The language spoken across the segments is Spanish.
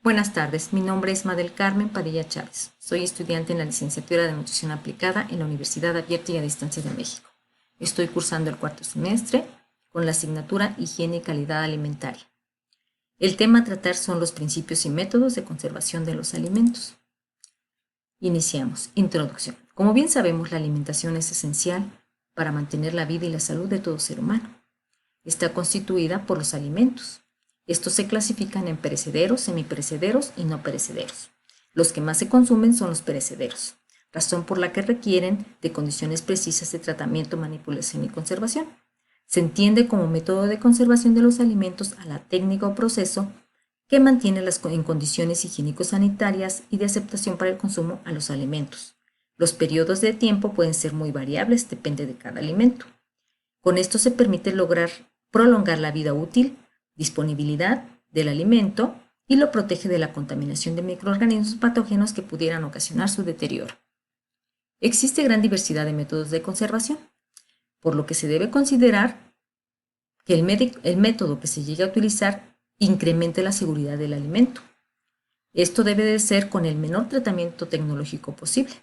Buenas tardes, mi nombre es Madel Carmen Padilla Chávez. Soy estudiante en la licenciatura de Nutrición Aplicada en la Universidad Abierta y a Distancia de México. Estoy cursando el cuarto semestre con la asignatura Higiene y Calidad Alimentaria. El tema a tratar son los principios y métodos de conservación de los alimentos. Iniciamos. Introducción. Como bien sabemos, la alimentación es esencial para mantener la vida y la salud de todo ser humano. Está constituida por los alimentos. Estos se clasifican en perecederos, semiperecederos y no perecederos. Los que más se consumen son los perecederos, razón por la que requieren de condiciones precisas de tratamiento, manipulación y conservación. Se entiende como método de conservación de los alimentos a la técnica o proceso que mantiene en condiciones higiénico-sanitarias y de aceptación para el consumo a los alimentos. Los periodos de tiempo pueden ser muy variables, depende de cada alimento. Con esto se permite lograr prolongar la vida útil, disponibilidad del alimento y lo protege de la contaminación de microorganismos patógenos que pudieran ocasionar su deterioro. Existe gran diversidad de métodos de conservación, por lo que se debe considerar que el método que se llegue a utilizar incremente la seguridad del alimento. Esto debe de ser con el menor tratamiento tecnológico posible,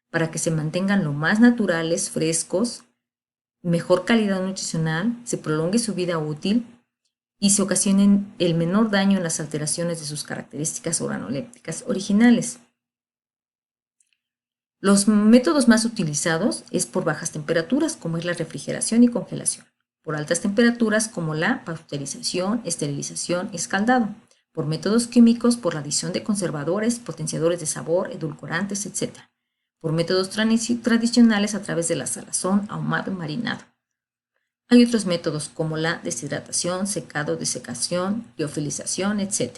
para que se mantengan lo más naturales, frescos, mejor calidad nutricional, se prolongue su vida útil y se ocasionen el menor daño en las alteraciones de sus características organolépticas originales. Los métodos más utilizados es por bajas temperaturas, como es la refrigeración y congelación, por altas temperaturas como la pasteurización, esterilización y escaldado, por métodos químicos, por la adición de conservadores, potenciadores de sabor, edulcorantes, etc., por métodos tradicionales a través de la salazón, ahumado y marinado. Hay otros métodos como la deshidratación, secado, desecación, liofilización, etc.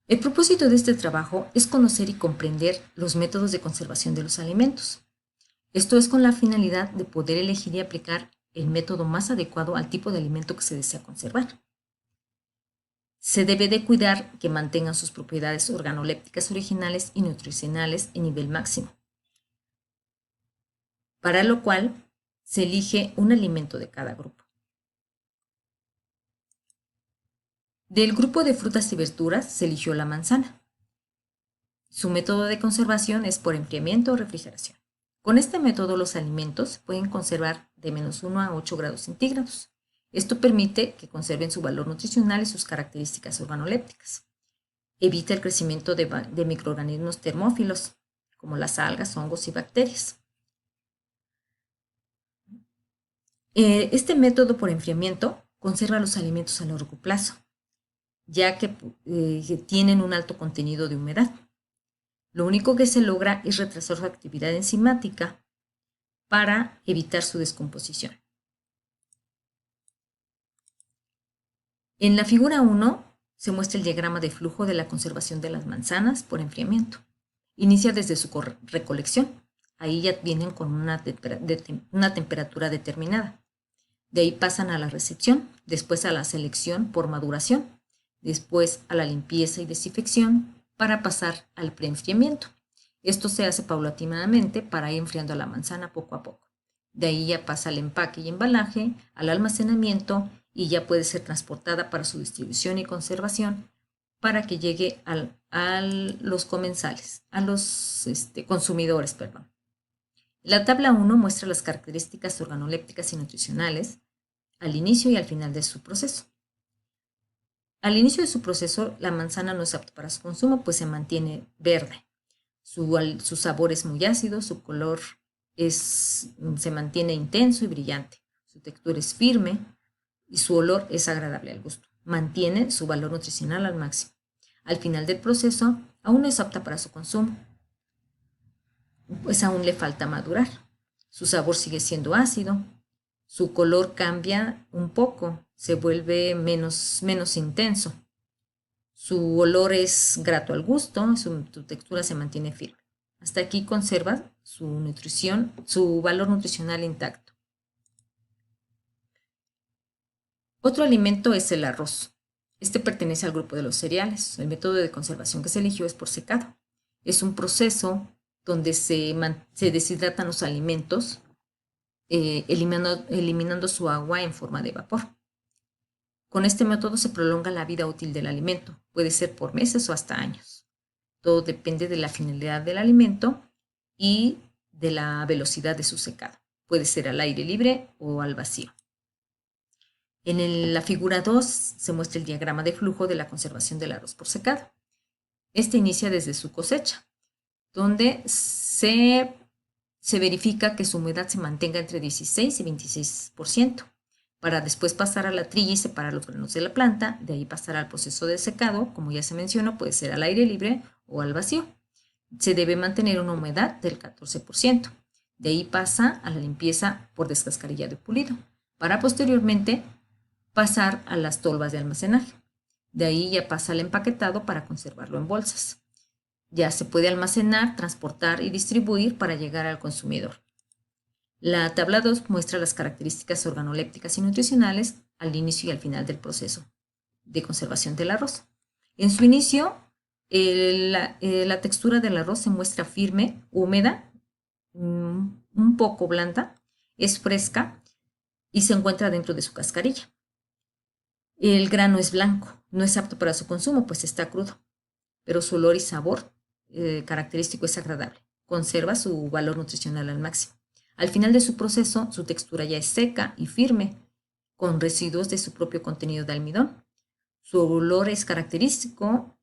El propósito de este trabajo es conocer y comprender los métodos de conservación de los alimentos. Esto es con la finalidad de poder elegir y aplicar el método más adecuado al tipo de alimento que se desea conservar. Se debe de cuidar que mantengan sus propiedades organolépticas originales y nutricionales en nivel máximo, para lo cual se elige un alimento de cada grupo. Del grupo de frutas y verduras se eligió la manzana. Su método de conservación es por enfriamiento o refrigeración. Con este método los alimentos pueden conservar de -1 a 8 grados centígrados. Esto permite que conserven su valor nutricional y sus características organolépticas. Evita el crecimiento de microorganismos termófilos, como las algas, hongos y bacterias. Este método por enfriamiento conserva los alimentos a largo plazo, ya que tienen un alto contenido de humedad. Lo único que se logra es retrasar su actividad enzimática para evitar su descomposición. En la figura 1 se muestra el diagrama de flujo de la conservación de las manzanas por enfriamiento. Inicia desde su recolección. Ahí ya vienen con una temperatura determinada. De ahí pasan a la recepción, después a la selección por maduración, después a la limpieza y desinfección para pasar al preenfriamiento. Esto se hace paulatinamente para ir enfriando la manzana poco a poco. De ahí ya pasa al empaque y embalaje, al almacenamiento y ya puede ser transportada para su distribución y conservación para que llegue a los comensales, a los consumidores, perdón. La tabla 1 muestra las características organolépticas y nutricionales al inicio y al final de su proceso. Al inicio de su proceso, la manzana no es apta para su consumo, pues se mantiene verde. Su sabor es muy ácido, su color se mantiene intenso y brillante. Su textura es firme y su olor es agradable al gusto. Mantiene su valor nutricional al máximo. Al final del proceso, aún no es apta para su consumo, pues aún le falta madurar. Su sabor sigue siendo ácido, su color cambia un poco, se vuelve menos intenso. Su olor es grato al gusto, su textura se mantiene firme. Hasta aquí conserva su nutrición, su valor nutricional intacto. Otro alimento es el arroz. Este pertenece al grupo de los cereales. El método de conservación que se eligió es por secado. Es un proceso donde se deshidratan los alimentos, eliminando su agua en forma de vapor. Con este método se prolonga la vida útil del alimento, puede ser por meses o hasta años. Todo depende de la finalidad del alimento y de la velocidad de su secado. Puede ser al aire libre o al vacío. La figura 2 se muestra el diagrama de flujo de la conservación del arroz por secado. Este inicia desde su cosecha, donde se verifica que su humedad se mantenga entre 16 y 26%, para después pasar a la trilla y separar los granos de la planta, de ahí pasar al proceso de secado, como ya se mencionó, puede ser al aire libre o al vacío. Se debe mantener una humedad del 14%. De ahí pasa a la limpieza por descascarillado y pulido, para posteriormente pasar a las tolvas de almacenaje. De ahí ya pasa al empaquetado para conservarlo en bolsas. Ya se puede almacenar, transportar y distribuir para llegar al consumidor. La tabla 2 muestra las características organolépticas y nutricionales al inicio y al final del proceso de conservación del arroz. En su inicio, la textura del arroz se muestra firme, húmeda, un poco blanda, es fresca y se encuentra dentro de su cascarilla. El grano es blanco, no es apto para su consumo, pues está crudo, pero su olor y sabor característico es agradable. Conserva su valor nutricional al máximo. Al final de su proceso, su textura ya es seca y firme, con residuos de su propio contenido de almidón. Su olor es característico,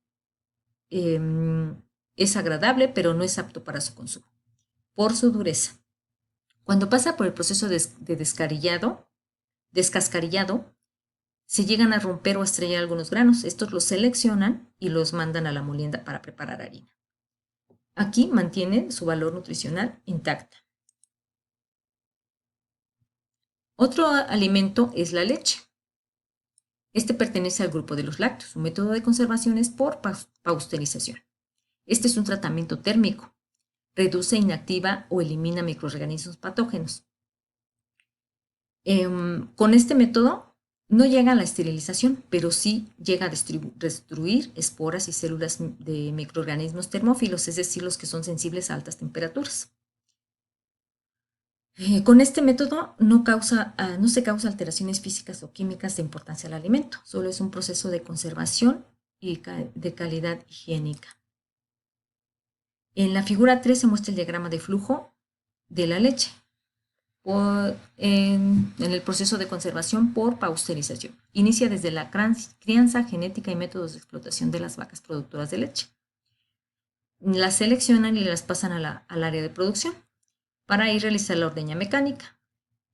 es agradable, pero no es apto para su consumo. Por su dureza. Cuando pasa por el proceso de descascarillado, se llegan a romper o a estrellar algunos granos. Estos los seleccionan y los mandan a la molienda para preparar harina. Aquí mantiene su valor nutricional intacta. Otro alimento es la leche. Este pertenece al grupo de los lácteos. Su método de conservación es por pasteurización. Este es un tratamiento térmico. Reduce, inactiva o elimina microorganismos patógenos. Con este método no llega a la esterilización, pero sí llega a destruir esporas y células de microorganismos termófilos, es decir, los que son sensibles a altas temperaturas. Con este método no se causa alteraciones físicas o químicas de importancia al alimento, solo es un proceso de conservación y de calidad higiénica. En la figura 3 se muestra el diagrama de flujo de la leche en el proceso de conservación por pasteurización. Inicia desde la crianza, genética y métodos de explotación de las vacas productoras de leche. Las seleccionan y las pasan al área de producción para ir a realizar la ordeña mecánica,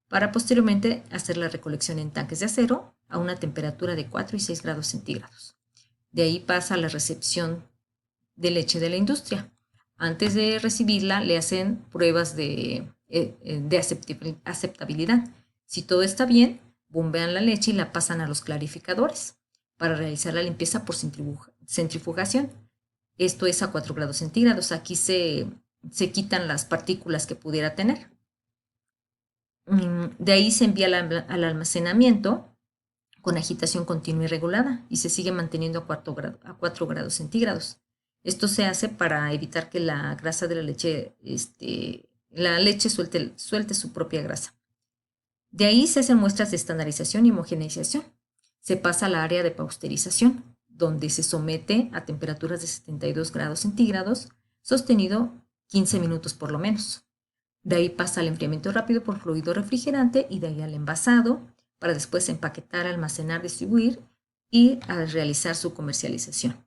para posteriormente hacer la recolección en tanques de acero a una temperatura de 4 y 6 grados centígrados. De ahí pasa a la recepción de leche de la industria. Antes de recibirla le hacen pruebas de aceptabilidad. Si todo está bien, bombean la leche y la pasan a los clarificadores para realizar la limpieza por centrifugación. Esto es a 4 grados centígrados. Aquí se quitan las partículas que pudiera tener. De ahí se envía al almacenamiento con agitación continua y regulada y se sigue manteniendo a 4 grados centígrados. Esto se hace para evitar que la grasa de la leche, suelte su propia grasa. De ahí se hacen muestras de estandarización y homogeneización. Se pasa al área de pasteurización, donde se somete a temperaturas de 72 grados centígrados, sostenido 15 minutos por lo menos. De ahí pasa al enfriamiento rápido por fluido refrigerante y de ahí al envasado, para después empaquetar, almacenar, distribuir y a realizar su comercialización.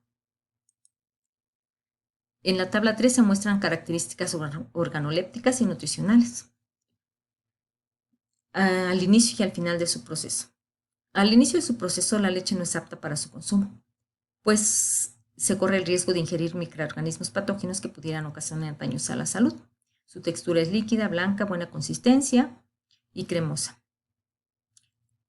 En la tabla 3 se muestran características organolépticas y nutricionales al inicio y al final de su proceso. Al inicio de su proceso, la leche no es apta para su consumo, pues se corre el riesgo de ingerir microorganismos patógenos que pudieran ocasionar daños a la salud. Su textura es líquida, blanca, buena consistencia y cremosa.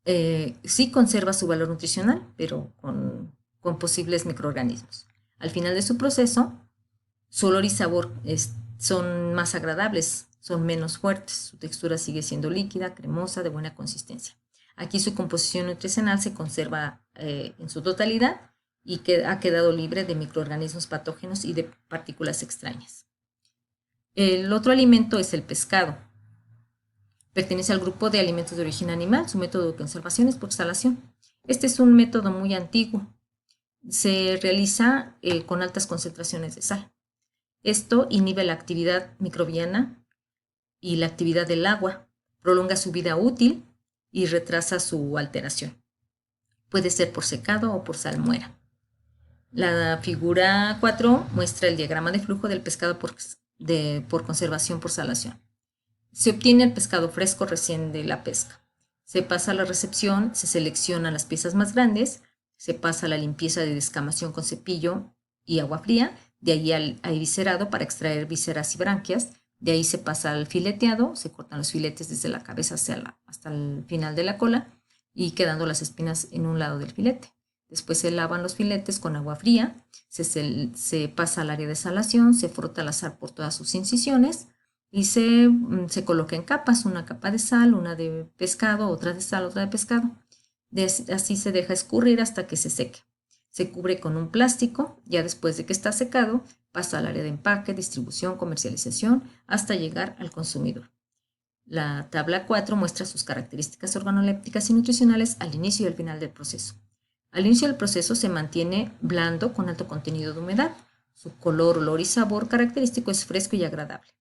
Sí conserva su valor nutricional, pero con posibles microorganismos. Al final de su proceso, su olor y sabor son más agradables, son menos fuertes. Su textura sigue siendo líquida, cremosa, de buena consistencia. Aquí su composición nutricional se conserva en su totalidad y ha quedado libre de microorganismos patógenos y de partículas extrañas. El otro alimento es el pescado. Pertenece al grupo de alimentos de origen animal. Su método de conservación es por exhalación. Este es un método muy antiguo. Se realiza con altas concentraciones de sal. Esto inhibe la actividad microbiana y la actividad del agua, prolonga su vida útil y retrasa su alteración. Puede ser por secado o por salmuera. La figura 4 muestra el diagrama de flujo del pescado por conservación por salación. Se obtiene el pescado fresco recién de la pesca. Se pasa a la recepción, se seleccionan las piezas más grandes, se pasa a la limpieza de descamación con cepillo y agua fría, de ahí al eviscerado para extraer vísceras y branquias, de ahí se pasa al fileteado, se cortan los filetes desde la cabeza hasta el final de la cola y quedando las espinas en un lado del filete. Después se lavan los filetes con agua fría, se pasa al área de salación, se frota la sal por todas sus incisiones y se coloca en capas, una capa de sal, una de pescado, otra de sal, otra de pescado. Así se deja escurrir hasta que se seque. Se cubre con un plástico, ya después de que está secado, pasa al área de empaque, distribución, comercialización, hasta llegar al consumidor. La tabla 4 muestra sus características organolépticas y nutricionales al inicio y al final del proceso. Al inicio del proceso se mantiene blando con alto contenido de humedad. Su color, olor y sabor característico es fresco y agradable.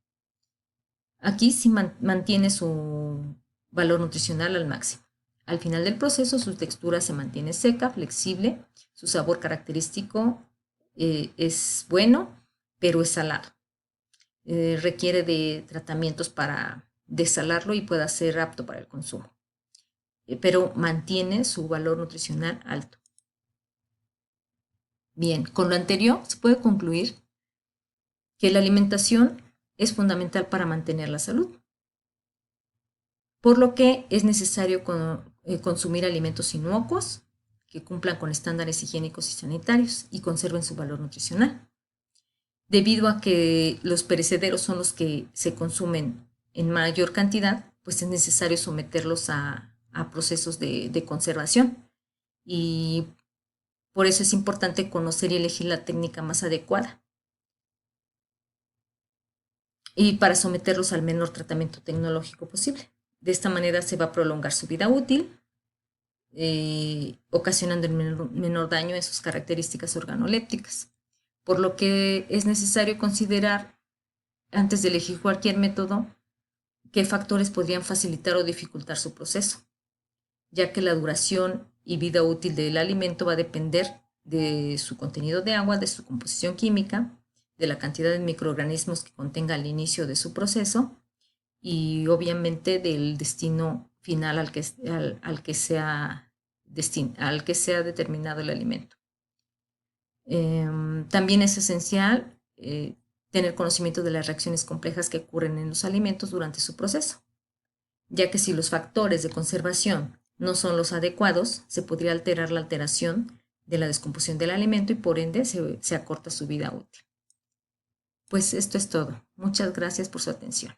Aquí sí mantiene su valor nutricional al máximo. Al final del proceso su textura se mantiene seca, flexible, su sabor característico es bueno, pero es salado. Requiere de tratamientos para desalarlo y pueda ser apto para el consumo, pero mantiene su valor nutricional alto. Bien, con lo anterior se puede concluir que la alimentación es fundamental para mantener la salud, por lo que es necesario consumir alimentos inocuos que cumplan con estándares higiénicos y sanitarios y conserven su valor nutricional. Debido a que los perecederos son los que se consumen en mayor cantidad, pues es necesario someterlos a procesos de conservación. Y por eso es importante conocer y elegir la técnica más adecuada. Y para someterlos al menor tratamiento tecnológico posible. De esta manera se va a prolongar su vida útil, ocasionando el menor daño en sus características organolépticas. Por lo que es necesario considerar, antes de elegir cualquier método, qué factores podrían facilitar o dificultar su proceso, ya que la duración y vida útil del alimento va a depender de su contenido de agua, de su composición química, de la cantidad de microorganismos que contenga al inicio de su proceso y obviamente del destino final al que sea determinado el alimento. También es esencial tener conocimiento de las reacciones complejas que ocurren en los alimentos durante su proceso, ya que si los factores de conservación no son los adecuados, se podría alterar la alteración de la descomposición del alimento y por ende se acorta su vida útil. Pues esto es todo. Muchas gracias por su atención.